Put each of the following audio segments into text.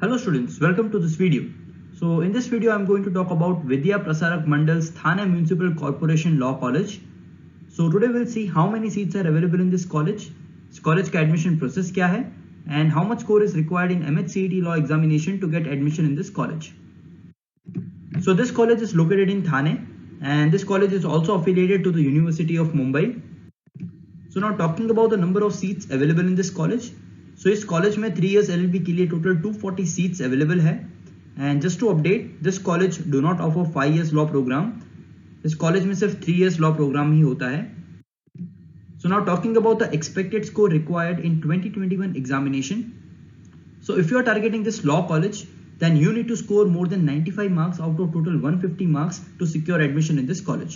Hello students, welcome to this video. So in this video I'm going to talk about Vidya, Prasarak, Mandals, Thane Municipal Corporation Law College. So today we'll see how many seats are available in this college का admission process क्या है, and how much score is required in CET Law examination to get admission in this college. So this college is located in Thane, and this college is also affiliated to the University of Mumbai. So now talking about the number of seats available in this college. So इस college में 3 years LLB के लिए total 240 seats available है. And just to update, this college do not offer 5 years law program. इस college में सिर्फ 3 years law program ही होता है. So now talking about the expected score required in 2021 examination. So if you are targeting this law college, then you need to score more than 95 marks out of total 150 marks to secure admission in this college.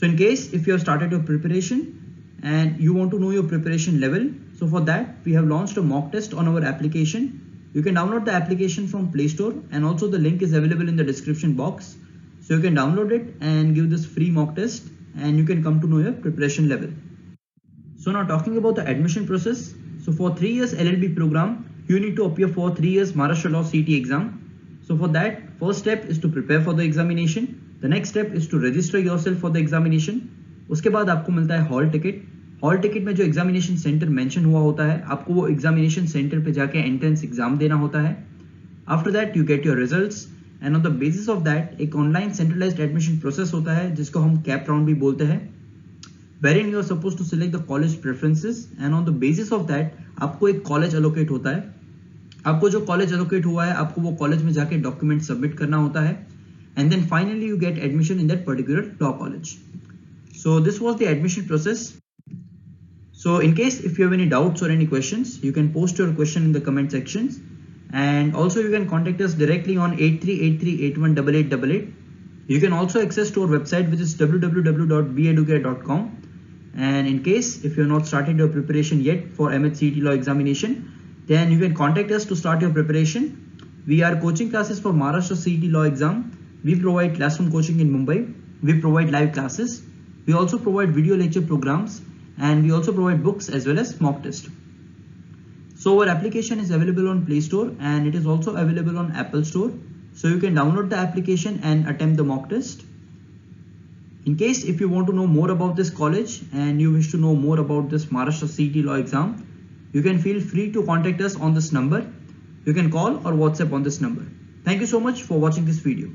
So in case if you have started your preparation and you want to know your preparation level, so for that we have launched a mock test on our application. You can download the application from Play Store, and also the link is available in the description box. So you can download it and give this free mock test, and you can come to know your preparation level. So now talking about the admission process. So for 3 years LLB program, you need to appear for 3 years Maharashtra Law CET exam. So for that, first step is to prepare for the examination. The next step is to register yourself for the examination. उसके बाद आपको मिलता है hall ticket. Hall ticket में जो examination centre mention हुआ होता है, आपको वो एग्जामिनेशन सेंटर पे जाके एंट्रेंस एग्जाम देना होता है. After that you get your results, and on the basis of that एक ऑनलाइन सेंट्रलाइज्ड एडमिशन प्रोसेस होता है जिसको हम कैप राउंड भी बोलते हैं, wherein you are supposed to select the college preferences, and on the basis of that आपको एक कॉलेज एलोकेट होता है. आपको जो कॉलेज एलोकेट हुआ है, आपको वो कॉलेज में जाके डॉक्यूमेंट सबमिट करना होता है, and then finally you get admission in that particular law college. So this was the admission process. So in case if you have any doubts or any questions, you can post your question in the comment sections, and also you can contact us directly on 8383818888. You can also access to our website, which is www.beducare.com. And in case if you have not started your preparation yet for CET Law examination, then you can contact us to start your preparation. We are coaching classes for Maharashtra CET Law exam. We provide classroom coaching in Mumbai. We provide live classes. We also provide video lecture programs, and we also provide books as well as mock test. So our application is available on Play Store, and it is also available on Apple Store. So you can download the application and attempt the mock test. In case if you want to know more about this college and you wish to know more about this Maharashtra CET Law exam, you can feel free to contact us on this number. You can call or WhatsApp on this number. Thank you so much for watching this video.